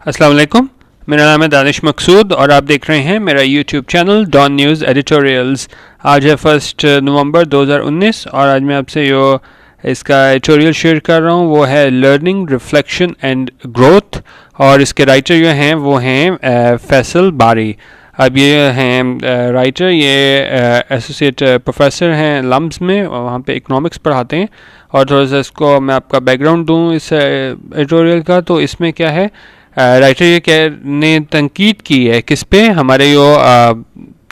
अस्सलाम वालेकुम। मेरा नाम है दानिश मकसूद और आप देख रहे हैं मेरा YouTube channel Dawn news editorials. आज है 1 नवंबर 2019 और आज मैं आपसे जो इसका एडिटोरियल शेयर कर रहा हूँ वो है लर्निंग, रिफ्लेक्शन एंड ग्रोथ, और इसके राइटर जो हैं वो हैं फैसल बारी। अब ये हैं राइटर, ये एसोसिएट प्रोफेसर हैं लम्स में, और वहाँ पे इकोनॉमिक्स पढ़ाते हैं। और थोड़ा सा इसको मैं आपका बैकग्राउंड दूँ इस एडिटोरियल का, तो इसमें क्या है, राइटर ये ने तनकीद की है किस पे, हमारे जो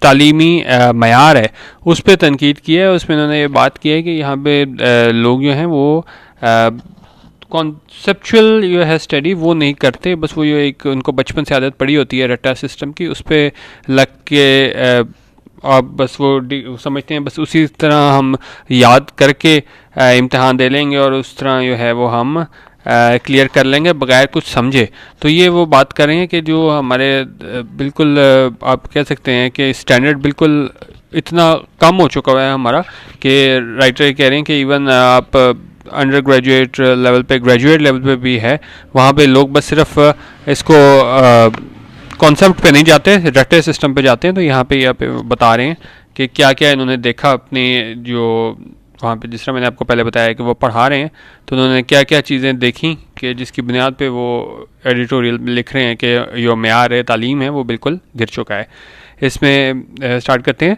तालीमी मयार है उस पर तनकीद की है। उसमें इन्होंने ये बात की है कि यहाँ पे लोग जो हैं वो कॉन्सेप्चुअल जो है स्टडी वो नहीं करते, बस वो जो एक उनको बचपन से आदत पड़ी होती है रट्टा सिस्टम की, उस पर लग के और बस वो समझते हैं बस उसी तरह हम याद करके इम्तहान दे लेंगे और उस तरह जो है वो हम क्लियर कर लेंगे बगैर कुछ समझे। तो ये वो बात कर रहे हैं कि जो हमारे बिल्कुल आप कह सकते हैं कि स्टैंडर्ड बिल्कुल इतना कम हो चुका है हमारा कि राइटर कह रहे हैं कि इवन आप अंडर ग्रेजुएट लेवल पे, ग्रेजुएट लेवल पे भी है, वहाँ पे लोग बस सिर्फ इसको कॉन्सेप्ट पे नहीं जाते, रट्टे सिस्टम पे जाते हैं। तो यहाँ पे बता रहे हैं कि क्या क्या इन्होंने देखा अपने जो वहाँ पे, जिस तरह मैंने आपको पहले बताया कि वो पढ़ा रहे हैं, तो उन्होंने क्या क्या चीज़ें देखी कि जिसकी बुनियाद पे वो एडिटोरियल लिख रहे हैं कि जो मेयार है तालीम है वो बिल्कुल गिर चुका है। इसमें स्टार्ट करते हैं।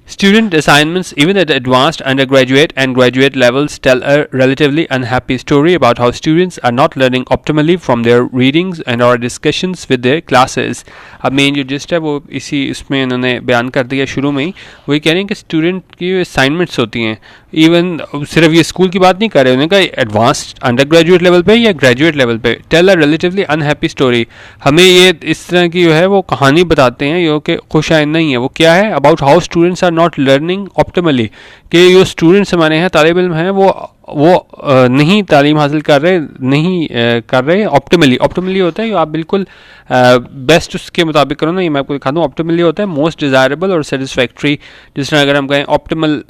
Student assignments, even at advanced undergraduate and graduate levels, tell a relatively unhappy story about how students are not learning optimally from their readings and or discussions with their classes. अब main जो gist है वो इसी इसमें इन्होंने बयान कर दिया शुरू में ही। वही कह रहे हैं कि स्टूडेंट की असाइनमेंट्स होती हैं, इवन सिर्फ ये स्कूल की बात नहीं कर रहे, उन्होंने कहा एडवांस्ड अंडर ग्रेजुएट लेवल पे या ग्रेजुएट लेवल पे, tell a relatively unhappy story, हमें ये इस तरह की जो है वो कहानी बताते हैं जो कि खुश आइंद नहीं है। वो क्या है, about how students are not learning optimally, कि जो स्टूडेंट्स हमारे हैं, तालिब इल्म हैं, वो नहीं तालीम हासिल कर रहे, नहीं कर रहे ऑप्टिमली। ऑप्टिमली होता है कि आप बिल्कुल बेस्ट उसके मुताबिक करो ना, ये मैं आपको दिखा दूँ। ऑप्टिमली होता है मोस्ट डिज़ायरेबल और सेटिस्फैक्ट्री। जिस तरह अगर हम कहें optimal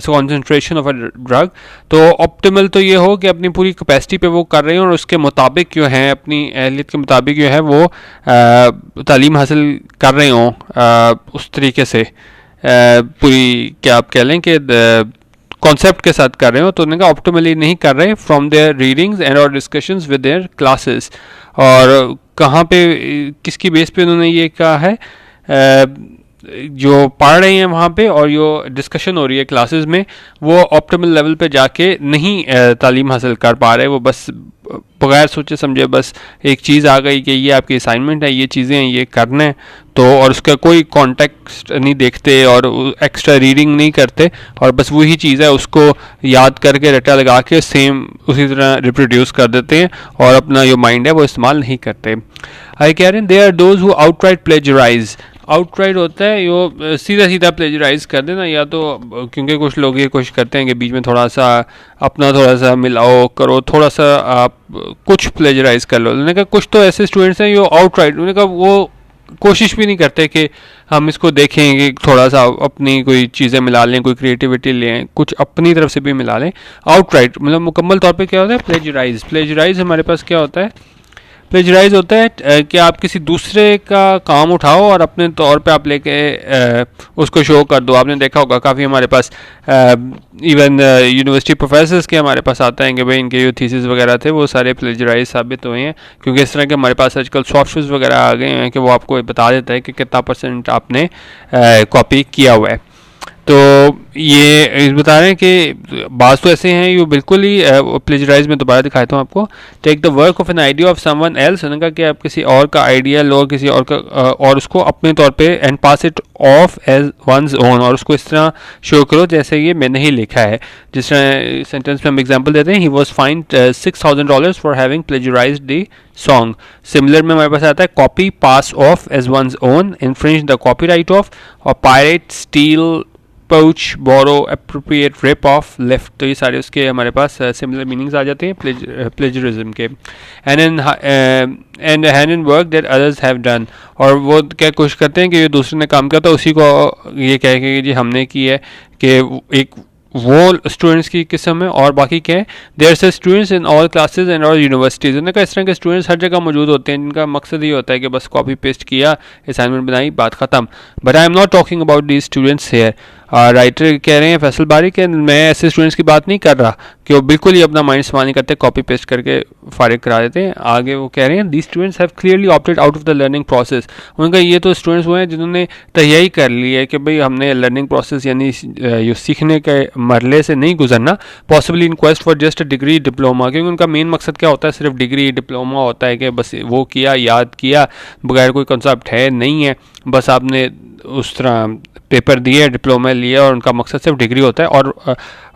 concentration of a drug, तो ऑप्टिमल तो ये हो कि अपनी पूरी कैपेसिटी पे वो कर रहे हैं और उसके मुताबिक जो है, अपनी अहलियत के मुताबिक जो है वो तालीम हासिल कर रहे हों उस तरीके से, पूरी क्या आप कह लें कि कॉन्सेप्ट के साथ कर रहे हो। तो उन्होंने कहा ऑप्टिमली नहीं कर रहे फ्रॉम देयर रीडिंग्स एंड और डिस्कशंस विद देयर क्लासेस। और कहाँ पे, किसकी बेस पे उन्होंने ये कहा है, जो पढ़ रहे हैं वहाँ पे और जो डिस्कशन हो रही है क्लासेस में, वो ऑप्टिमल लेवल पे जाके नहीं तालीम हासिल कर पा रहे। वो बस बगैर सोचे समझे बस एक चीज़ आ गई कि ये आपकी असाइनमेंट है, ये चीज़ें हैं, ये करना है, तो और उसका कोई कॉन्टेक्स्ट नहीं देखते और एक्स्ट्रा रीडिंग नहीं करते, और बस वही चीज़ है उसको याद करके रट्टा लगा के सेम उसी तरह रिप्रोड्यूस कर देते हैं और अपना जो माइंड है वो इस्तेमाल नहीं करते। आई कह रहे हैं they are those who outright plagiarise. Outright होता है यो सीधा सीधा प्लेजराइज कर देना, या तो क्योंकि कुछ लोग ये कोशिश करते हैं कि बीच में थोड़ा सा अपना थोड़ा सा मिलाओ करो, थोड़ा सा आप कुछ प्लेजराइज कर लो। उन्होंने कहा कुछ तो ऐसे स्टूडेंट्स हैं जो आउटराइट, उन्होंने कहा वो कोशिश भी नहीं करते कि हम इसको देखें कि थोड़ा सा अपनी कोई चीज़ें मिला लें, कोई क्रिएटिविटी लें, कुछ अपनी तरफ से भी मिला लें। आउटराइट मतलब मुकम्मल तौर पे क्या होता है, प्लेजराइज। प्लेजराइज हमारे पास क्या होता है, प्लेजराइज होता है कि आप किसी दूसरे का काम उठाओ और अपने तौर पे आप लेके उसको शो कर दो। आपने देखा होगा काफ़ी हमारे पास इवन यूनिवर्सिटी प्रोफेसर्स के हमारे पास आता है कि भाई इनके जो थीसिस वगैरह थे वो सारे प्लेजराइज साबित हुए हैं, क्योंकि इस तरह के हमारे पास आजकल सॉफ्टवेयर वगैरह आ गए हैं कि वो आपको बता देता है कि कितना % आपने कॉपी किया हुआ है। तो ये बता रहे हैं कि बात तो ऐसे हैं, ये बिल्कुल ही प्लेजराइज में दोबारा दिखाता हूँ आपको। Take the work of an idea of someone else, उन्होंने कहा कि आप किसी और का आइडिया लो, किसी और का और उसको अपने तौर पे and pass it off as one's own, और उसको इस तरह शो करो जैसे ये मैंने ही लिखा है। जिस तरह सेंटेंस में हम एग्जांपल देते हैं, he was fined $6,000 for having plagiarised the song. Similar में हमारे पास आता है copy pass off as one's own, infringe the copyright of, और pirate, steal, poach, borrow, appropriate, rip off, lift. तो ये सारे उसके हमारे पास सिमिलर मीनिंग्स आ जाते हैं प्लेजरिज्म के। And hand in work that others have done, और वो क्या कोशिश करते हैं कि ये दूसरे ने काम किया तो उसी को ये कह के जी हमने की है, कि एक वो स्टूडेंट्स की किस्म है। और बाकी क्या है, देयर से students in all classes and all universities. उन्होंने कहा इस तरह के स्टूडेंट्स हर जगह मौजूद होते हैं जिनका मकसद ये होता है कि बस कॉपी पेस्ट किया, असाइनमेंट बनाई, बात ख़त्म। But I am not talking about these students hair. Writer कह रहे हैं फैसल बारी कि मैं ऐसे स्टूडेंट्स की बात नहीं कर रहा कि वो बिल्कुल ही अपना माइंड इस्तेमाल नहीं करते, कॉपी पेस्ट करके फारिग करा देते हैं। आगे वो कह रहे हैं the students have clearly opted out of the learning process. उनका ये तो स्टूडेंट्स हुए हैं जिन्होंने तैयारी कर ली है कि भाई हमने लर्निंग प्रोसेस यानी ये सीखने के मरले से नहीं गुजरना, possibly in quest for just a degree diploma. क्योंकि उनका मेन मकसद क्या होता है, सिर्फ डिग्री डिप्लोमा होता है कि बस वो किया, याद किया, बगैर कोई कंसेप्ट है नहीं है, बस आपने उस तरह पेपर दिए, डिप्लोमा लिया और उनका मकसद सिर्फ डिग्री होता है। और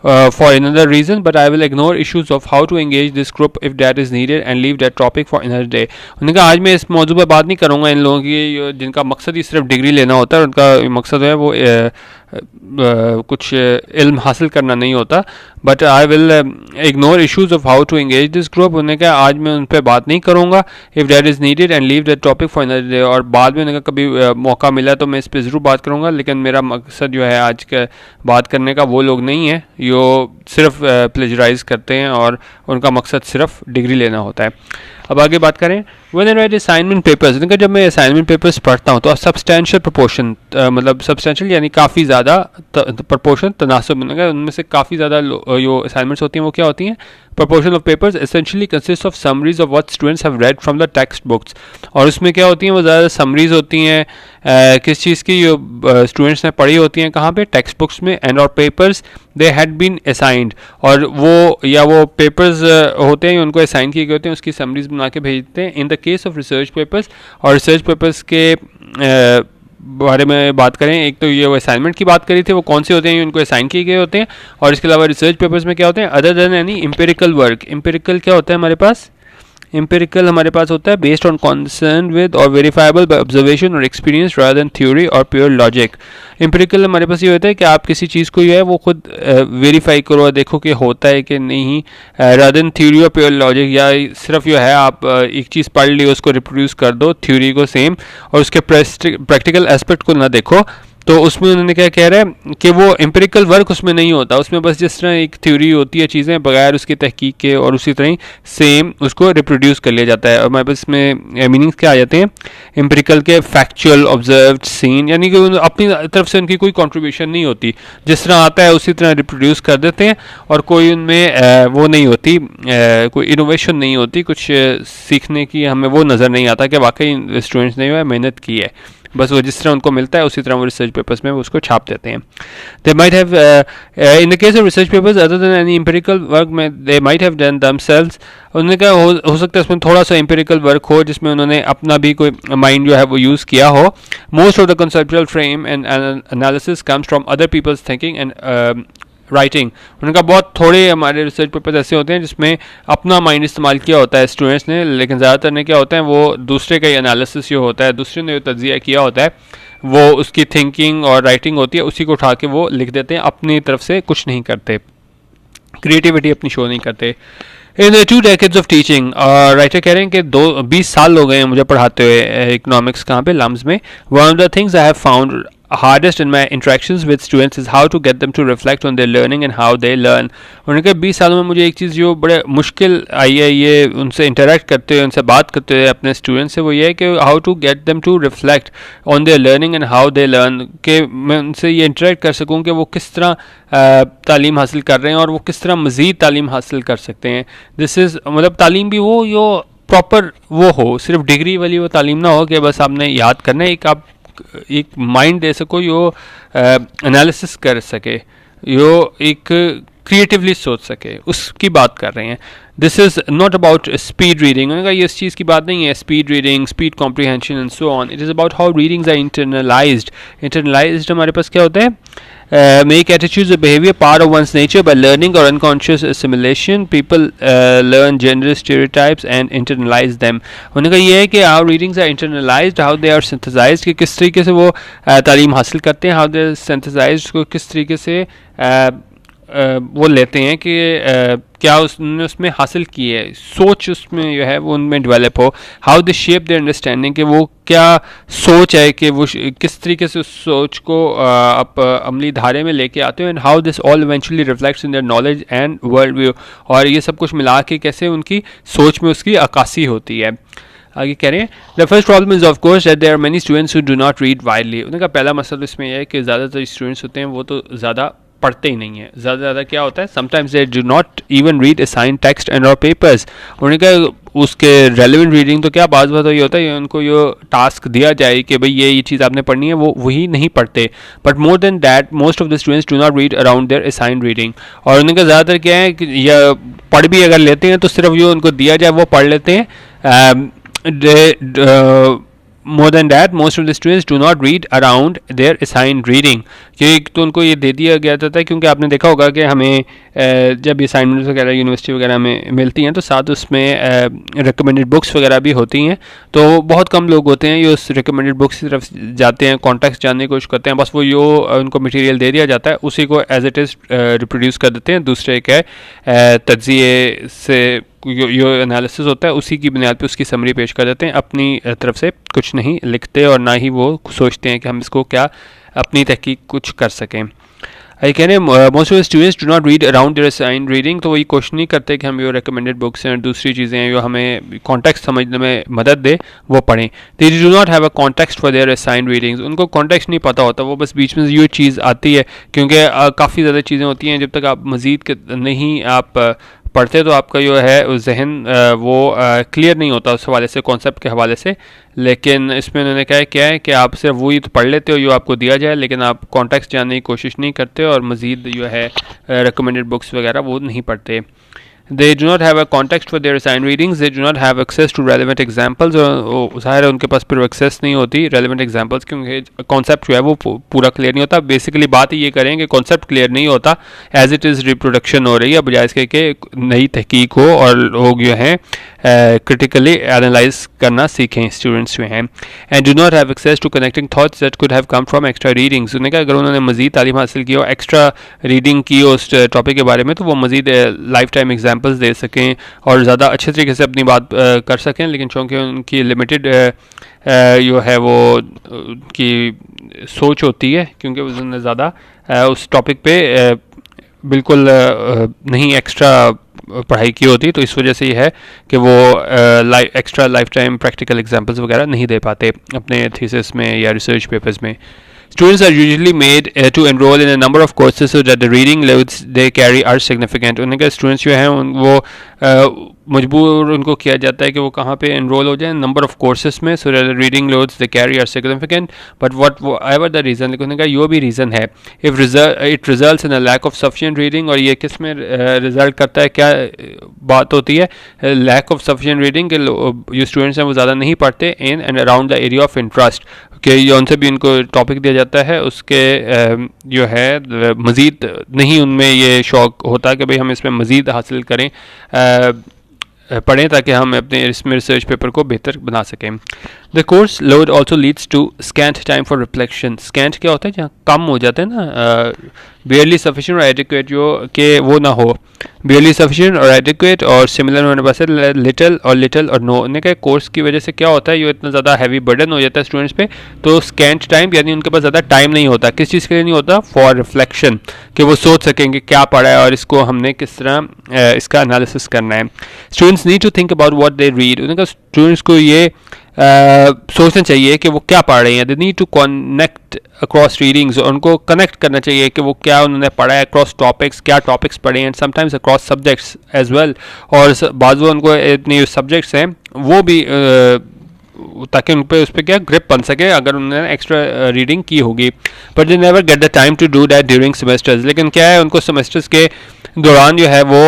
for another reason but I will ignore issues of how to engage this group if that is needed and leave that topic for another day. उन्होंने कहा आज मैं इस मौजू पर बात नहीं करूँगा इन लोगों की जिनका मकसद ही सिर्फ डिग्री लेना होता है, उनका मकसद है वो कुछ इल्म हासिल करना नहीं होता। But I will ignore issues of how to engage this group. उन्होंने कहा आज मैं उन पर बात नहीं करूँगा, if that is needed and leave that topic for another day. और बाद में उन्होंने कहा कभी मौका मिला तो मैं इस पर ज़रूर बात करूँगा, लेकिन मेरा मकसद जो है आज के बात करने का वो लोग नहीं है जो सिर्फ प्लेजराइज करते हैं और उनका मकसद सिर्फ डिग्री लेना होता है। अब आगे बात करें, when I right assignment papers, उनका जब मैं असाइनमेंट पेपर्स पढ़ता हूँ तो सब्सटेंशियल प्रोपोर्शन, मतलब सब्सटेंशियल यानी काफ़ी ज़्यादा प्रपोर्शन, तनासब, उनमें से काफ़ी ज़्यादा जो असाइनमेंट्स होती हैं वो क्या होती हैं, proportion of papers essentially consists of summaries of what students have read from the text books। और उसमें क्या होती हैं, वो ज़्यादा समरीज होती हैं किस चीज़ की, जो स्टूडेंट्स ने पढ़ी होती हैं कहाँ पे, टेक्स्ट बुक्स में। एंड और papers they had been assigned, और वो पेपर्स होते हैं उनको असाइन किए गए होते हैं, उसकी समरीज बना के भेजते हैं। इन the case of research papers, और रिसर्च पेपर्स के बारे में बात करें, एक तो ये वो असाइनमेंट की बात करी थी, वो कौन से होते हैं, उनको असाइन किए गए होते हैं। और इसके अलावा रिसर्च पेपर्स में क्या होते हैं, other than any empirical work. Empirical क्या होता है हमारे पास, एम्पिरिकल हमारे पास होता है बेस्ड ऑन कंसर्न विद और वेरीफाइबल बाय ऑब्जर्वेशन और एक्सपीरियंस रादर देन थ्योरी और प्योर लॉजिक। एम्पिरिकल हमारे पास ये होता है कि आप किसी चीज़ को जो है वो खुद वेरीफाई करो और देखो कि होता है कि नहीं, रादर देन थ्योरी और प्योर लॉजिक, या सिर्फ जो है आप एक चीज़ पढ़ ली उसको रिप्रोड्यूस कर दो थ्योरी को सेम और उसके प्रैक्टिकल एस्पेक्ट को ना देखो। तो उसमें उन्होंने क्या कह रहा है कि वो एम्पिरिकल वर्क उसमें नहीं होता, उसमें बस जिस तरह एक थ्योरी होती है चीज़ें बगैर उसकी तहकीक के, और उसी तरह सेम उसको रिप्रोड्यूस कर लिया जाता है। और हमारे पास इसमें मीनिंग्स क्या आ जाते हैं एम्पिरिकल के, फैक्चुअल, ऑब्जर्व्ड, सीन, यानी कि अपनी तरफ से उनकी कोई कंट्रीब्यूशन नहीं होती, जिस तरह आता है उसी तरह रिप्रोड्यूस कर देते हैं, और कोई उनमें वो नहीं होती, कोई इनोवेशन नहीं होती, कुछ सीखने की हमें वो नज़र नहीं आता कि वाकई स्टूडेंट्स ने जो है मेहनत की है। बस वो जिस तरह उनको मिलता है उसी तरह वो रिसर्च पेपर्स में वो उसको छाप देते हैं। They might have in the case of research papers other than any empirical work में they might have done themselves. उन्होंने कहा हो सकता है उसमें थोड़ा सा एम्पिरिकल वर्क हो जिसमें उन्होंने अपना भी कोई माइंड जो है वो यूज़ किया हो। Most of the conceptual frame and analysis comes from other people's thinking and writing. उनका बहुत थोड़े हमारे रिसर्च पेपर्स ऐसे होते हैं जिसमें अपना माइंड इस्तेमाल किया होता है स्टूडेंट्स ने, लेकिन ज़्यादातर ने क्या होता है वो दूसरे का ही एनालिसिस जो होता है, दूसरे ने जो तज्जिया किया होता है वो उसकी थिंकिंग और राइटिंग होती है, उसी को उठा के वो लिख देते हैं, अपनी तरफ से कुछ नहीं करते, क्रिएटिविटी अपनी शो नहीं करते। इन 2 decades ऑफ टीचिंग, राइटर कह रहे हैं कि 20 साल हो गए हैं मुझे पढ़ाते हुए इकोनॉमिक्स कहाँ पे, लम्स में। One of the things I have found hardest in my interactions with students is how to get them to reflect on their learning and how they learn। उन्होंने कहा 20 सालों में मुझे एक चीज़ जो बड़े मुश्किल आई है ये उनसे इंटरेक्ट करते हुए, उनसे बात करते हुए अपने स्टूडेंट्स से, वो ये है कि how to get them to reflect on their learning and how they learn, कि मैं उनसे ये इंटरेक्ट कर सकूँ कि वो किस तरह तालीम हासिल कर रहे हैं और वो किस तरह मज़ीद तालीम हासिल कर सकते हैं। दिस इज़ मतलब तालीम भी वो जो प्रॉपर वो हो, सिर्फ डिग्री वाली वो तालीम ना हो कि बस आपने याद करना है, एक आप एक माइंड दे सको जो एनालिसिस कर सके, जो एक क्रिएटिवली सोच सके, उसकी बात कर रहे हैं। This is not about speed reading, उन्होंने कहा ये इस चीज़ की बात नहीं है speed reading, speed comprehension and so on. It is about how readings are internalised. Internalised हमारे पास क्या होता है, make attitudes or behavior part of one's nature by learning or unconscious assimilation. People learn gender stereotypes and internalize them। उन्होंने कहा ये है कि how readings are internalized, how they are synthesized, कि किस तरीके से वो तालीम हासिल करते हैं, how they are synthesized, को किस तरीके से वो लेते हैं कि क्या उसने उसमें हासिल की है, सोच उसमें जो है वो उनमें डेवलप हो, how they shape their understanding, कि वो क्या सोच है कि वो किस तरीके से उस सोच को आप अमली धारे में लेके आते हो, and how this all eventually reflects in their knowledge and world view, और ये सब कुछ मिला के कैसे उनकी सोच में उसकी अक्कासी होती है। आगे कह रहे हैं the first problem is of course that there are many students who do not read widely. उनका पहला मसला इसमें यह है कि ज़्यादातर स्टूडेंट्स होते हैं वो तो ज़्यादा पढ़ते ही नहीं है। ज़्यादा क्या होता है, sometimes they do not even read assign text and और पेपर्स। उन्होंने कहा उसके रेलिवेंट रीडिंग तो क्या बात ये होता है, उनको ये टास्क दिया जाए कि भाई ये चीज़ आपने पढ़नी है, वो वही नहीं पढ़ते। But more than that most of the students do not read around their assign reading. और उनका ज़्यादातर क्या है कि या पढ़ भी अगर लेते हैं तो सिर्फ जो उनको दिया जाए वो पढ़ लेते हैं। More than that most of the students do not read around their assigned reading, क्योंकि तो उनको ये दे दिया गया था क्योंकि आपने देखा होगा कि हमें जब असाइनमेंट्स वगैरह यूनिवर्सिटी वगैरह में मिलती हैं तो साथ उसमें रिकमेंडेड बुक्स वगैरह भी होती हैं। तो बहुत कम लोग होते हैं ये उस रिकमेंडेड बुक्स की तरफ जाते हैं, कॉन्टेक्स्ट जानने की कोशिश करते हैं। बस वो जो उनको मटेरियल दे दिया जाता है उसी को एज इट इज़ रिप्रोड्यूस कर देते हैं, दूसरे के तज्जिए से जो एनालिसिस होता है उसी की बुनियाद पे उसकी समरी पेश कर देते हैं, अपनी तरफ से कुछ नहीं लिखते और ना ही वो सोचते हैं कि हम इसको क्या अपनी तहकीक कुछ कर सकें। आई कह रहे हैं most of students do not read around their assigned reading, तो वही कोशिश नहीं करते कि हम जो रिकमेंडेड बुक्स हैं और दूसरी चीज़ें हैं जो हमें कॉन्टेक्स्ट समझने में मदद दे वो पढ़ें। They do not have a context for their assigned readings, उनको कॉन्टेक्स्ट नहीं पता होता, वो बस बीच में ये चीज़ आती है क्योंकि काफ़ी ज़्यादा चीज़ें होती हैं, जब तक आप मज़ीद नहीं आप पढ़ते तो आपका जो है उस जहन वो क्लियर नहीं होता उस हवाले से, कॉन्सेप्ट के हवाले से। लेकिन इसमें उन्होंने कहा क्या है कि आप सिर्फ वही तो पढ़ लेते हो जो आपको दिया जाए, लेकिन आप कॉन्टेक्स्ट जानने की कोशिश नहीं करते और मज़ीद जो है रिकमेंडेड बुक्स वगैरह वो नहीं पढ़ते। They do not have a context for their assigned readings. They do not have access to relevant examples. और ज़ाहिर है उनके पास फिर एक्सेस नहीं होती relevant examples, क्योंकि कॉन्सेप्ट जो है वो पूरा क्लियर नहीं होता। बेसिकली बात ये करें कि कॉन्सेप्ट क्लियर नहीं होता, एज इट इज़ रिप्रोडक्शन हो रही है, बजाय इसके कि नई तहकीक हो और लोग जो हैं क्रिटिकली एनालाइज करना सीखें स्टूडेंट्स जो हैं। And do not have access to connecting thoughts that could have come from extra readings. उन्होंने कहा अगर उन्होंने मज़ीद तालीम हासिल की हो, एक्स्ट्रा रीडिंग की हो उस टॉपिक के बारे में, तो वो मज़ीद लाइफ टाइम एग्जाम्पल्स दे सकें और ज़्यादा अच्छे तरीके से अपनी बात कर सकें। लेकिन चूँकि उनकी लिमिटेड जो है वो की सोच होती है, क्योंकि उन्होंने ज़्यादा उस टॉपिक पे बिल्कुल नहीं एक्स्ट्रा पढ़ाई की होती, तो इस वजह से ये है कि वो extra life time practical examples वगैरह नहीं दे पाते अपने थीसिस में या रिसर्च पेपर्स में। Students are usually made to enroll in a number of courses so that the reading loads they carry are significant. उन्हें क्या स्टूडेंट्स जो हैं वो मजबूर उनको किया जाता है कि वो कहाँ पे enroll हो जाएं नंबर ऑफ कोर्सेज में, so that the reading loads they carry are significant. But whatever the reason, लेकिन उन्हें कहा यो भी रीज़न है, if it results in a lack of sufficient reading, और ये किस में रिजल्ट करता है, क्या बात होती है lack of sufficient reading के जो स्टूडेंट्स हैं वो ज़्यादा नहीं पढ़ते in and around the area of interest, कि जौन से भी उनको टॉपिक दिया जाता है उसके जो है मज़ीद नहीं उनमें ये शौक़ होता कि भाई हम इसमें मज़ीद हासिल करें, पढ़ें ताकि हम अपने इसमें रिसर्च पेपर को बेहतर बना सकें। The course load also leads to scent time for reflection. Scent क्या होता है, जहाँ कम हो जाते हैं ना, बेयरली सफिशिएंट और एडिक्वेट जो कि वो ना हो, बेयरली सफिशिएंट और एडिक्वेट और सिमिलर होने पास लिटल और नो। उन्होंने कहा कोर्स की वजह से क्या होता है, ये इतना ज़्यादा हैवी बर्डन हो जाता है स्टूडेंट्स पे, तो स्कैंट टाइम यानी उनके पास ज़्यादा टाइम नहीं होता। किस चीज़ के लिए नहीं होता, फॉर रिफ्लेक्शन, कि वो सोच सकेंगे क्या पढ़ा है और इसको हमने किस तरह इसका एनालिसिस करना है। Students need to think about what they read. उन्होंने कहा स्टूडेंट्स को ये सोचना चाहिए कि वो क्या पढ़ रहे हैं। They need to connect across readings, उनको कनेक्ट करना चाहिए कि वो क्या उन्होंने पढ़ा है अक्रॉस टॉपिक्स, क्या टॉपिक्स पढ़े हैं, sometimes across subjects as well, और बाज़ उनको इतने सब्जेक्ट्स हैं वो भी ताकि उन पर उस पर क्या ग्रिप बन सके अगर उन्होंने एक्स्ट्रा रीडिंग की होगी। But they never get the time to do that during semesters. लेकिन क्या है, उनको सेमेस्टर्स के दौरान जो है वो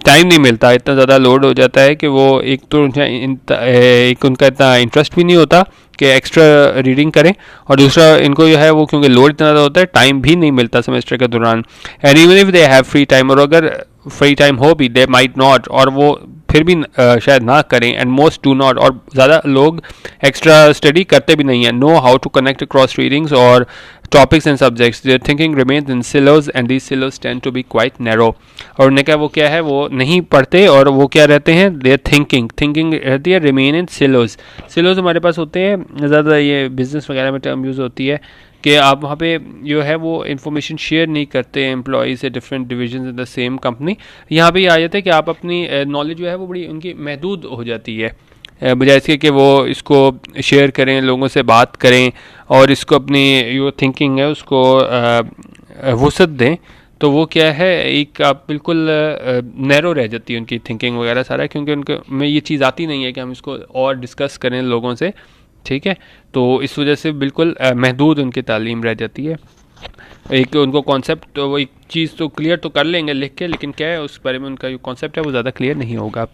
टाइम नहीं मिलता, इतना ज़्यादा लोड हो जाता है कि वो एक तो एक उनका इतना इंटरेस्ट भी नहीं होता कि एक्स्ट्रा रीडिंग करें, और दूसरा इनको जो है वो क्योंकि लोड इतना ज़्यादा होता है टाइम भी नहीं मिलता सेमेस्टर के दौरान। And even if they have free time, और अगर फ्री टाइम हो भी दे माइट नॉट, और वो फिर भी शायद ना करें, एंड मोस्ट डू नॉट, और ज़्यादा लोग एक्स्ट्रा स्टडी करते भी नहीं हैं, know how to connect cross readings और topics and subjects. Their thinking remains in silos and these silos tend to be quite narrow. और उन्हें क्या, वो क्या है, वो नहीं पढ़ते और वो क्या रहते हैं, their thinking रहती है remain in silos. silos हमारे पास होते हैं, ज़्यादा ये बिजनेस वगैरह में टर्म यूज़ होती है कि आप वहाँ पे जो है वो इन्फॉर्मेशन शेयर नहीं करते एम्प्लॉई से different division in the same company. यहाँ पे आ जाता है कि आप अपनी नॉलेज जो है वो बड़ी उनकी महदूद हो जाती है, बजाय इसके कि वो इसको शेयर करें, लोगों से बात करें और इसको अपनी जो थिंकिंग है उसको वसअत दें. तो वो क्या है, एक आप बिल्कुल नैरो रह जाती है उनकी थिंकिंग वगैरह सारा, क्योंकि उनके में ये चीज़ आती नहीं है कि हम इसको और डिस्कस करें लोगों से. ठीक है, तो इस वजह से बिल्कुल महदूद उनकी तालीम रह जाती है. एक उनको कॉन्सेप्ट, तो वो एक चीज़ तो क्लियर तो कर लेंगे लिख के, लेकिन क्या है उस बारे में उनका जो कॉन्सेप्ट है वो ज़्यादा क्लियर नहीं होगा.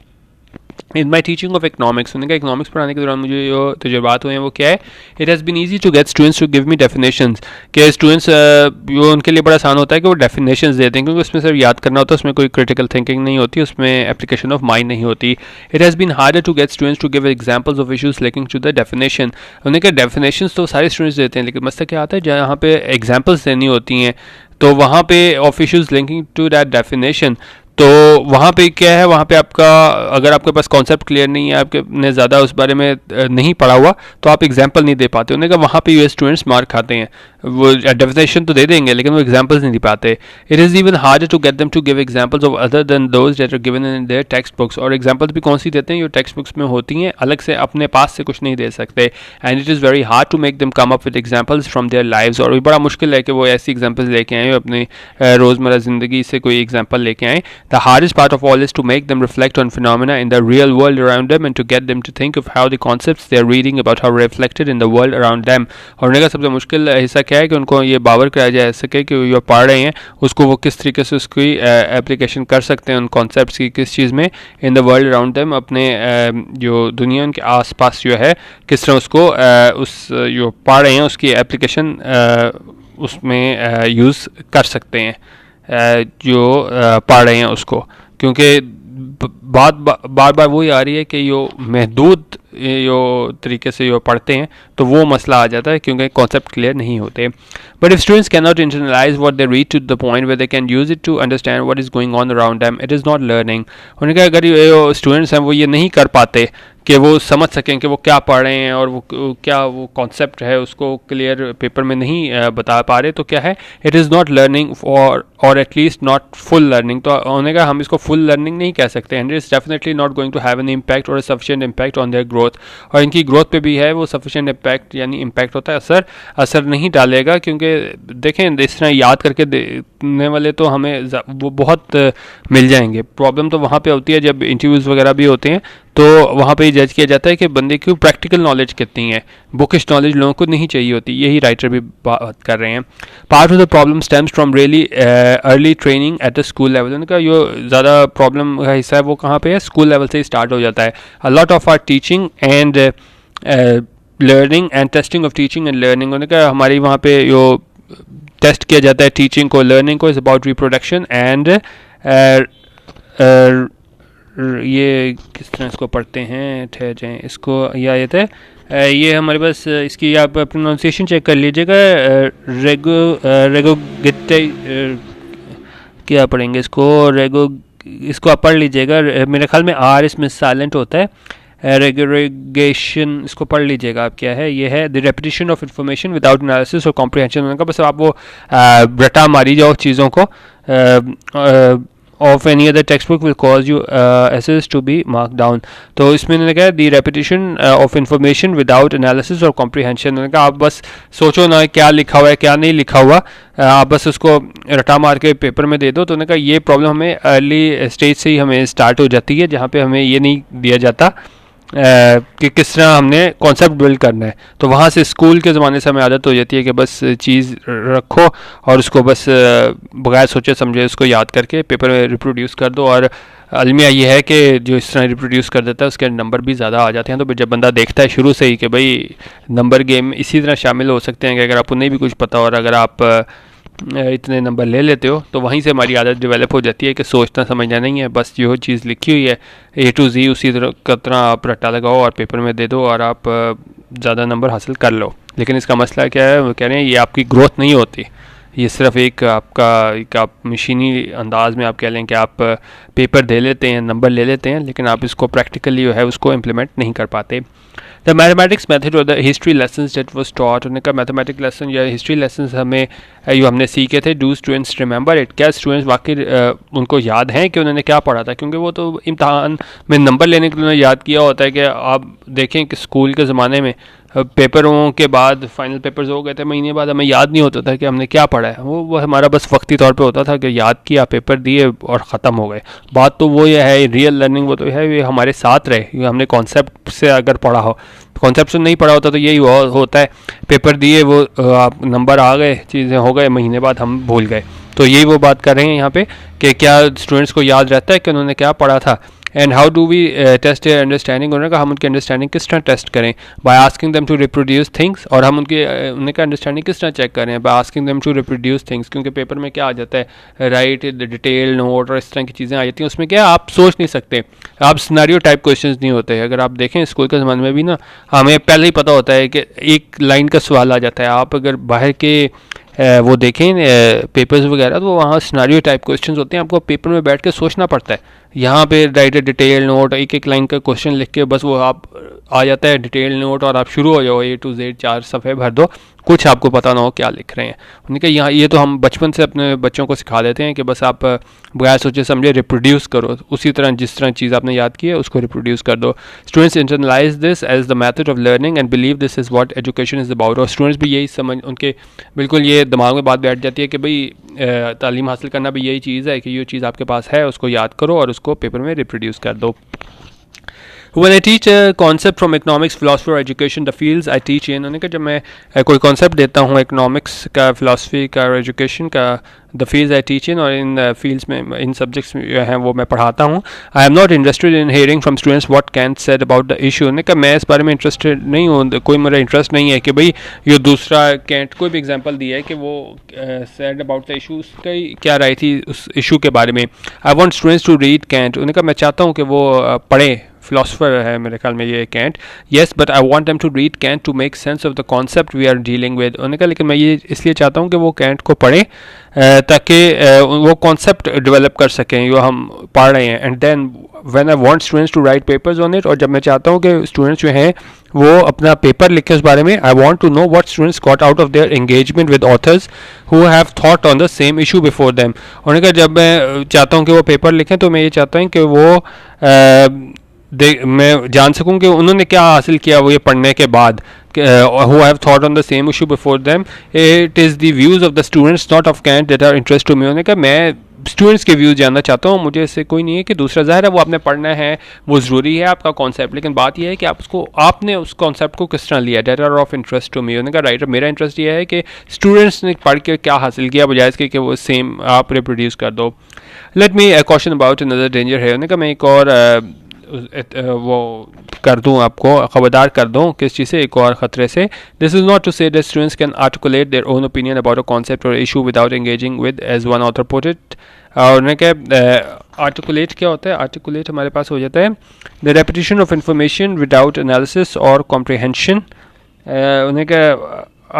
इन माई टीचिंग ऑफ इकनॉमिक्स, उन्होंने कहा इकनॉमिक्स पढ़ाने के दौरान मुझे जो तजुर्बात हुए हैं वो क्या है, it has been easy to get students to give me definitions. कि स्टूडेंट्स वो उनके लिए बड़ा आसान होता है कि वो डेफिनेशंस देते हैं, क्योंकि उसमें सिर्फ याद करना होता है, उसमें कोई क्रिटिकल थिंकिंग नहीं होती, उसमें एप्लीकेशन ऑफ माइंड नहीं होती. It has been harder to get students to give examples of issues linking to the definition. उन्होंने कहा डेफिनेशंस तो सारे स्टूडेंट्स देते हैं, लेकिन मसला क्या आता है जहाँ पे एग्जाम्पल्स देनी होती हैं तो वहाँ पे of issues linking to that definition, तो वहाँ पे क्या है, वहाँ पे आपका अगर आपके पास कॉन्सेप्ट क्लियर नहीं है, आपने ज़्यादा उस बारे में नहीं पढ़ा हुआ, तो आप एग्जांपल नहीं दे पाते. उन्होंने कहा वहाँ पे यूएस स्टूडेंट्स मार खाते हैं, वो डेफिनेशन तो दे देंगे लेकिन वो एग्जांपल्स नहीं दे पाते. It is even harder to get them to give examples of other than those that are given in their text books. और एग्जांपल्स भी कौन सी देते हैं, जो टेक्स्ट बुक्स में होती हैं, अलग से अपने पास से कुछ नहीं दे सकते. And it is very hard to make them come up with examples from their lives. और बड़ा मुश्किल है कि वो ऐसी एग्जांपल्स लेके आएँ, अपनी रोज़मर्रा ज़िंदगी से कोई एग्जांपल लेके आएँ. The hardest part of all is to make them reflect on phenomena in the real world around them and to get them to think of how the concepts they are reading about how reflected in the world around them. और उनका सबसे मुश्किल हिस्सा क्या है कि उनको ये बावर कराया जा सके कि जो पढ़ रहे हैं उसको वो किस तरीके से उसकी एप्लीकेशन कर सकते हैं उन कॉन्सेप्ट्स की किस चीज़ में in the world around them, अपने जो दुनिया उनके आसपास जो है किस तरह उसको उस जो पढ़ रहे हैं उसकी एप्लीकेशन उसमें यूज़ कर सकते हैं जो पढ़ रहे हैं उसको. क्योंकि बात बार बार वही आ रही है कि जो महदूद जो तरीके से जो पढ़ते हैं तो वो मसला आ जाता है क्योंकि कॉन्सेप्ट क्लियर नहीं होते. But if students can not internalise what they read to the point where they can use it to understand what is going on around them, it is not learning. उन्होंने कहा अगर ये students हैं वो ये नहीं कर पाते कि वो समझ सकें कि वो क्या पढ़ रहे हैं और वो क्या वो कॉन्सेप्ट है उसको क्लियर पेपर में नहीं बता पा रहे, तो क्या है, इट इज़ नॉट लर्निंग और एटलीस्ट नॉट फुल लर्निंग. तो उन्होंने कहा हम इसको फुल लर्निंग नहीं कह सकते, and it's definitely not going to have an impact और sufficient impact on their growth. और इनकी ग्रोथ पे भी है वो सफिशिएंट इम्पैक्ट, यानी इम्पैक्ट होता है असर नहीं डालेगा. क्योंकि देखें इस तरह याद करके देने वाले तो हमें वो बहुत मिल जाएंगे. प्रॉब्लम तो वहाँ पे होती है जब इंटरव्यूज़ वगैरह भी होते हैं तो वहाँ पे जज किया जाता है कि बंदे की प्रैक्टिकल नॉलेज कितनी है, बुकिश नॉलेज लोगों को नहीं चाहिए होती. यही राइटर भी बात कर रहे हैं. Part of the problem stems from really early training at the school level. उनका जो ज़्यादा प्रॉब्लम का हिस्सा है वो कहाँ पे है, स्कूल लेवल से ही स्टार्ट हो जाता है. A lot of our teaching and learning and testing of teaching and learning. उनका हमारी वहाँ पे जो टेस्ट किया जाता है टीचिंग को, लर्निंग को, इज़ अबाउट रिप्रोडक्शन एंड ये किस तरह इसको पढ़ते हैं, ठहर जाएँ, इसको ये आयत है, ये हमारे पास इसकी आप प्रोनाउंसिएशन चेक कर लीजिएगा. रेगोगिटे क्या पढ़ेंगे इसको, इसको आप पढ़ लीजिएगा. मेरे ख्याल में आर इसमें साइलेंट होता है. रेगुलेशन इसको पढ़ लीजिएगा आप, क्या है, ये है the repetition of information without analysis और कॉम्प्रिहेंशन. उनका बस आप वो रटा मारी जाओ चीज़ों को of any other textbook will cause you essays to be marked down. तो इसमें उन्होंने कहा the repetition of information without analysis or comprehension. उन्होंने कहा आप बस सोचो ना क्या लिखा हुआ है क्या नहीं लिखा हुआ, आप बस उसको रटा मार के पेपर में दे दो. तो उन्होंने कहा ये प्रॉब्लम हमें अर्ली स्टेज से ही हमें स्टार्ट हो जाती है, जहाँ पे हमें ये नहीं दिया जाता कि किस तरह हमने कॉन्सेप्ट बिल्ड करना है. तो वहाँ से स्कूल के ज़माने से हमें आदत हो जाती है कि बस चीज़ रखो और उसको बस बगैर सोचे समझे उसको याद करके पेपर में रिप्रोड्यूस कर दो. और अलमिया ये है कि जो इस तरह रिप्रोड्यूस कर देता है उसके नंबर भी ज़्यादा आ जाते हैं. तो जब बंदा देखता है शुरू से ही कि भाई नंबर गेम इसी तरह शामिल हो सकते हैं कि अगर आपको नहीं भी कुछ पता और अगर आप इतने नंबर ले लेते हो, तो वहीं से हमारी आदत डेवलप हो जाती है कि सोचना समझना नहीं है, बस जो चीज़ लिखी हुई है A to Z उसी तरह आप रट्टा लगाओ और पेपर में दे दो और आप ज़्यादा नंबर हासिल कर लो। लेकिन इसका मसला क्या है, वो कह रहे हैं ये आपकी ग्रोथ नहीं होती, ये सिर्फ एक आप मशीनी अंदाज में आप कह लें कि आप पेपर दे लेते हैं, नंबर ले लेते हैं, लेकिन आप इसको प्रैक्टिकली जो है उसको इम्प्लीमेंट नहीं कर पाते। द मैथमेटिक्स मेथड और the history lessons that was taught, उन्होंने कहा मैथमेटिक लेसन या हिस्ट्री लेसन्स हमें जो हमने सीखे थे, डू स्टूडेंट्स रिमेंबर इट, क्या स्टूडेंट्स वाकई उनको याद हैं कि उन्होंने क्या पढ़ा था, क्योंकि वो तो इम्तहान में नंबर लेने के लिए उन्होंने याद किया होता है। कि आप देखें कि स्कूल के ज़माने में पेपरों के बाद फाइनल पेपर्स हो गए थे, महीने बाद हमें याद नहीं होता था कि हमने क्या पढ़ा है, वो हमारा बस वक्ती तौर पे होता था कि याद किया, पेपर दिए और ख़त्म हो गए। बात तो वो ये है, रियल लर्निंग वो तो है ये हमारे साथ रहे, ये हमने कॉन्सेप्ट से अगर पढ़ा हो, कॉन्सेप्ट से नहीं पढ़ा होता तो यही होता है, पेपर दिए वो आप नंबर आ गए, चीज़ें हो गए, महीने बाद हम भूल गए। तो यही वो बात कर रहे हैं यहाँ पे कि क्या स्टूडेंट्स को याद रहता है कि उन्होंने क्या पढ़ा था। And how do we test their understanding, उन्होंने कहा हम उनकी अंडरस्टैंडिंग किस तरह टेस्ट करें, by asking them to reproduce things, और हम उनके का अंडरस्टैंडिंग किस तरह चेक करें, by asking them to reproduce things, क्योंकि पेपर में क्या आ जाता है, राइट डिटेल नोट और इस तरह की चीज़ें आ जाती हैं, उसमें क्या आप सोच नहीं सकते, आप सिनेरियो टाइप क्वेश्चंस नहीं होते। अगर आप देखें स्कूल के ज़माने में भी ना, हमें पहले ही पता होता है कि एक लाइन का सवाल आ जाता है, आप अगर बाहर के वो देखें पेपर्स वगैरह, तो वहाँ सिनेरियो टाइप क्वेश्चंस होते हैं, आपको पेपर में बैठ के सोचना पड़ता है। यहाँ पे राइट डिटेल नोट, एक एक लाइन का क्वेश्चन लिख के बस वो आप आ जाता है डिटेल नोट और आप शुरू हो जाओ, A to Z 4 सफ़े भर दो, कुछ आपको पता ना हो क्या लिख रहे हैं। उन्होंने कहा यहाँ ये तो हम बचपन से अपने बच्चों को सिखा देते हैं कि बस आप बगैर सोचे समझे रिप्रोड्यूस करो, उसी तरह जिस तरह चीज़ आपने याद की है उसको रिप्रोड्यूस कर दो। Students internalise this as the method of learning and believe this is what education is about, और स्टूडेंट्स भी यही समझ, उनके बिल्कुल ये दिमाग में बात बैठ जाती है कि भाई तालीम हासिल करना भी यही चीज़ है कि ये चीज़ आपके पास है उसको याद करो और उसको पेपर में रिप्रोड्यूस कर दो। When I teach a concept from economics, philosophy or education, the fields I teach in, उन्होंने कहा जब मैं कोई concept देता हूँ economics का, philosophy का और education का, the fields I teach in और इन fields में इन subjects जो हैं वो मैं पढ़ाता हूँ, I am not interested in hearing from students what Kant said about the issue, उन्होंने कहा मैं इस बारे में interested नहीं हूँ, कोई मेरा interest नहीं है कि भाई ये दूसरा Kant कोई भी example दिया है कि वो said about the issue, उसका क्या राय थी उस issue के बारे में। I want students to read Kant, उन्होंने कहा मैं चाहता हूँ कि वो पढ़ें, फिलोसफर है मेरे ख्याल में ये Kant, yes but I want them to read Kant to make sense of the concept we are dealing with, उन्होंने कहा लेकिन मैं ये इसलिए चाहता हूँ कि वो कैंट को पढ़ें ताकि वो कॉन्सेप्ट डेवलप कर सकें जो हम पढ़ रहे हैं। And then when I want students to write papers on it, और जब मैं चाहता हूँ कि स्टूडेंट्स जो हैं वो अपना पेपर लिखें उस बारे में, I want to know what students got out of their engagement with authors who have thought on the same issue before them, उन्होंने कहा जब मैं चाहता हूँ कि वो पेपर लिखें तो मैं ये चाहता हूँ कि वो मैं जान सकूं कि उन्होंने क्या हासिल किया वो ये पढ़ने के बाद, who have thought on the same issue before them, it is the views of the students not of Kant that are interest to me, उन्होंने कहा मैं स्टूडेंट्स के व्यूज़ जानना चाहता हूँ, मुझे इससे कोई नहीं है कि दूसरा ज़ाहिर है वो आपने पढ़ना है, वो ज़रूरी है आपका कॉन्सेप्ट, लेकिन बात यह है कि आपने उस कॉन्सेप्ट को किस तरह लिया, that are of interest to me, उन्होंने कहा राइट मेरा इंटरेस्ट ये है कि स्टूडेंट्स ने पढ़ के क्या हासिल किया बजाय इसके कि वो सेम आप रिप्रोड्यूस कर दो। Let me question about another danger है, उन्होंने कहा मैं एक और वो कर दूं, आपको खबरदार कर दूं किस चीज़ से, एक और ख़तरे से। This is not to say that students can articulate their own opinion about a concept और issue without engaging with as one author put it, और उन्हें क्या आर्टिकुलेट क्या होता है, आर्टिकुलेट हमारे पास हो जाता है the repetition of information without analysis और कॉम्प्रिहेंशन, उन्हें क्या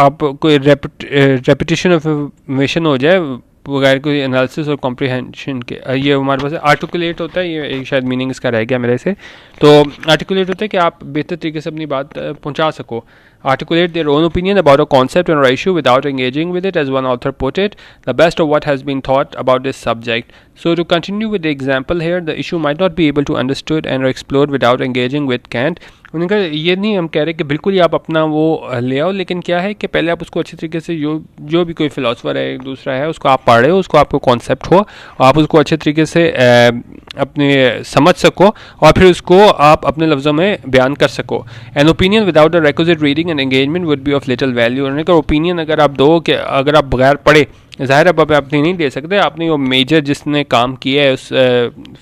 आप कोई रेपिटेशन ऑफ इंफॉर्मेशन हो जाए बगैर कोई एनालिसिस और कॉम्प्रिहेंशन के, ये हमारे पास आर्टिकुलेट होता है, ये शायद मीनिंग इसका रह गया मेरे से। तो आर्टिकुलेट होता है कि आप बेहतर तरीके से अपनी बात पहुंचा सको, articulate their own opinion about a concept or issue without engaging with it, as one author put it, the best of what has been thought about this subject. So to continue with the example here, the issue might not be able to understood and or explored without engaging with Kant. उनका ये नहीं हम कह रहे कि बिल्कुल ही आप अपना वो ले आओ, लेकिन क्या है कि पहले आप उसको अच्छी तरीके से जो भी कोई फिलोसफर है दूसरा है उसको आप पढ़ रहे हो, उसको आपको कॉन्सेप्ट हो, आप उसको अच्छे तरीके से अपने समझ सको और फिर उसको आप अपने लफ्ज़ों में बयान कर सको। An opinion without the requisite reading and engagement would be of little value. उन्होंने कहा ओपिनियन अगर आप दो कि अगर आप बगैर पढ़े, ज़ाहिर है आप अपनी नहीं दे सकते, आपने वो मेजर जिसने काम किया है उस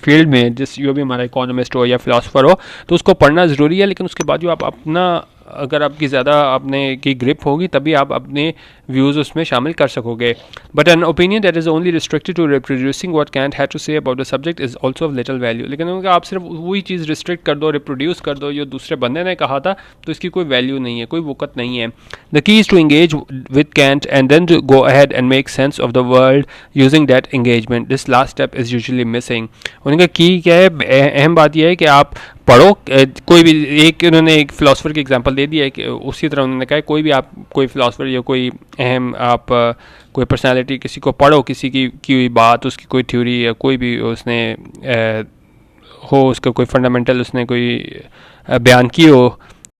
फील्ड में, जिस जो भी हमारा इकोनॉमिस्ट हो या फिलोसफर हो, तो उसको पढ़ना ज़रूरी है, लेकिन उसके बाद जो आप अपना अगर आपकी ज़्यादा अपने की ग्रिप होगी तभी आप अपने व्यूज़ उसमें शामिल कर सकोगे. But an opinion that is only restricted to reproducing what Kant have to say about the subject is also of little value. लेकिन उनका आप सिर्फ वही चीज़ रिस्ट्रिक्ट कर दो, रिप्रोड्यूस कर दो जो दूसरे बंदे ने कहा था, तो इसकी कोई वैल्यू नहीं है, कोई वक़्त नहीं है. The key is to engage with Kant and then to go ahead and make sense of the world using that engagement. This last step is usually missing. उनका की क्या है, अहम बात यह है कि आप पढ़ो. कोई भी एक उन्होंने एक फ़िलासफ़र की एग्जांपल दे दिया है कि उसी तरह उन्होंने कहा कोई भी आप कोई फ़िलासफ़र या कोई अहम आप कोई पर्सनालिटी किसी को पढ़ो, किसी की हुई बात, उसकी कोई थ्योरी या कोई भी उसने हो, उसका कोई फंडामेंटल उसने कोई बयान की हो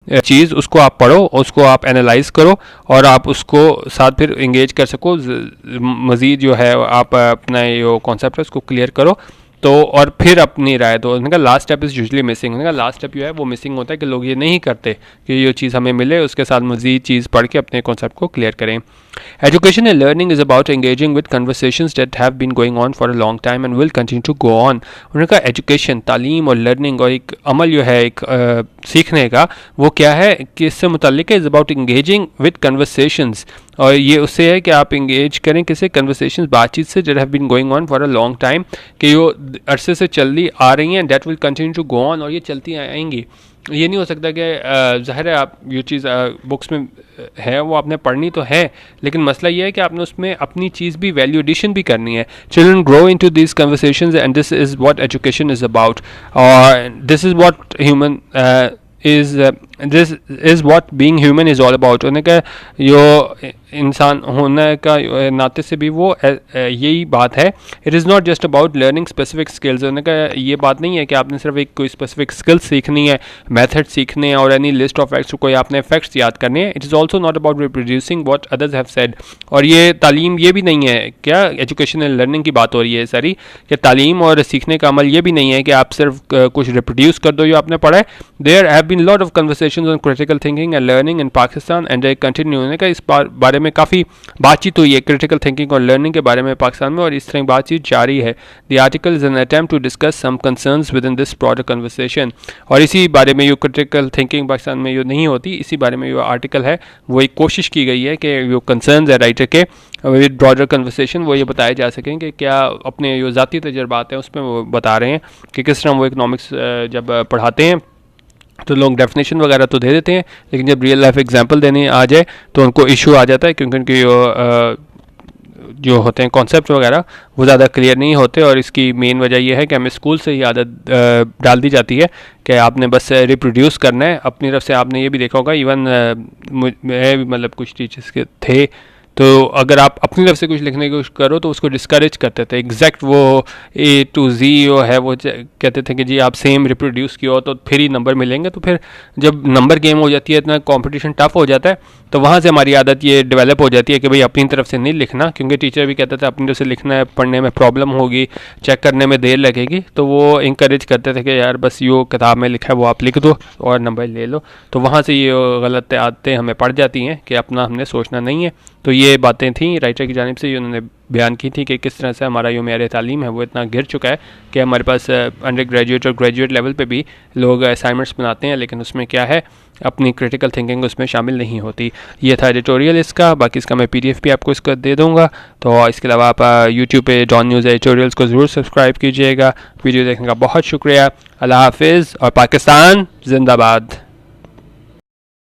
चीज़, उसको आप पढ़ो, उसको आप एनालाइज करो और आप उसको साथ फिर इंगेज कर सको. मज़ीद जो है आप अपना ये कॉन्सेप्ट है उसको क्लियर करो तो और फिर अपनी राय दो. उन्होंने कहा last step is usually missing. उन्होंने कहा लास्ट स्टेप जो है वो मिसिंग होता है कि लोग ये नहीं करते कि ये चीज़ हमें मिले, उसके साथ मज़ीद चीज़ पढ़ के अपने कॉन्सेप्ट को क्लियर करें. Education and learning is about engaging with conversations that have been going on for a long time and will continue to go on. उन्होंने कहा एजुकेशन, तालीम और लर्निंग और एक अमल जो है एक सीखने का, वो क्या है कि इससे मुतल्लिक है, is about engaging with conversations. और ये उससे है कि आप इंगेज करें किसी कन्वर्सेशन, बातचीत से, जो have been going on for a long time, कि वो अरसे से चलती आ रही हैं. That will continue to go on, और ये चलती आएंगी. ये नहीं हो सकता कि ज़ाहिर है आप ये चीज़ बुक्स में है वो आपने पढ़नी तो है, लेकिन मसला ये है कि आपने उसमें अपनी चीज़ भी वैल्यू एडिशन भी करनी है. Children grow into this conversations and this is what education is about, और this is what human this is what being human is all about. उन्हें कहा जो इंसान होने का नाते से भी वो यही बात है. It is not just about learning specific skills. उन्होंने कहा ये बात नहीं है कि आपने सिर्फ एक कोई स्पेसिफिक स्किल्स सीखनी है, मेथड सीखने हैं और एनी लिस्ट ऑफ फैक्ट्स, कोई आपने फैक्ट्स याद करने हैं. It is also not about reproducing what others have said. और ये तालीम ये भी नहीं है, क्या एजुकेशन एंड लर्निंग की बात हो रही है सारी, कि तालीम और सीखने का अमल ये भी नहीं है कि आप सिर्फ कुछ रिप्रोड्यूस कर दो जो आपने पढ़ा है. There have been lot of conversations on critical thinking and learning in Pakistan and they continue. उन्होंने कहा इस बारे में काफ़ी बातचीत हुई है क्रिटिकल थिंकिंग और लर्निंग के बारे में पाकिस्तान में, और इस तरह बातचीत जारी है. The article is an attempt to discuss some concerns within this broader conversation. और इसी बारे में जो क्रिटिकल थिंकिंग पाकिस्तान में जो नहीं होती, इसी बारे में जो आर्टिकल है वो एक कोशिश की गई है कि जो कंसर्न्स है राइटर के विद ब्रॉडर कन्वर्सेशन वो ये बताए जा सकें कि क्या अपने जो ज़ाती तजर्बात हैं उसमें वो बता रहे हैं कि किस तरह वो इकनॉमिक्स जब पढ़ाते हैं तो लोग डेफिनेशन वगैरह तो दे देते हैं, लेकिन जब रियल लाइफ एग्जांपल देने आ जाए तो उनको इशू आ जाता है, क्योंकि उनकी जो होते हैं कॉन्सेप्ट वगैरह वो ज़्यादा क्लियर नहीं होते. और इसकी मेन वजह यह है कि हमें स्कूल से ही आदत डाल दी जाती है कि आपने बस रिप्रोड्यूस करना है अपनी तरफ से. आपने ये भी देखा होगा, इवन मैं मतलब कुछ टीचर्स के थे, तो अगर आप अपनी तरफ से कुछ लिखने की कोशिश करो तो उसको डिस्करेज करते थे. एग्जैक्ट वो A to Z वो है वो कहते थे कि जी आप सेम रिप्रोड्यूस किया हो तो फिर ही नंबर मिलेंगे. तो फिर जब नंबर गेम हो जाती है, इतना कंपटीशन टफ हो जाता है, तो वहाँ से हमारी आदत ये डेवलप हो जाती है कि भाई अपनी तरफ से नहीं लिखना, क्योंकि टीचर भी कहते थे अपनी तरफ से लिखना है, पढ़ने में प्रॉब्लम होगी, चेक करने में देर लगेगी. तो वो इंकरेज करते थे कि यार बस यो किताब में लिखा है वो आप लिख दो और नंबर ले लो. तो वहाँ से ये गलत आदतें हमें पड़ जाती हैं कि अपना हमने सोचना नहीं है. तो ये बातें थी राइटर की जानिब से, उन्होंने बयान की थी कि किस तरह से हमारा जो मेरे तालीम है वो इतना गिर चुका है कि हमारे पास अंडर ग्रेजुएट और ग्रेजुएट लेवल पे भी लोग असाइनमेंट्स बनाते हैं, लेकिन उसमें क्या है अपनी क्रिटिकल थिंकिंग उसमें शामिल नहीं होती. ये था एडिटोरियल इसका. बाकी इसका मैं PDF भी आपको इसका दे दूँगा. तो इसके अलावा आप यूट्यूब पे डॉन न्यूज़ एडिटोरियल्स को ज़रूर सब्सक्राइब कीजिएगा. वीडियो देखने का बहुत शुक्रिया. अल्लाह हाफिज़ और पाकिस्तान जिंदाबाद.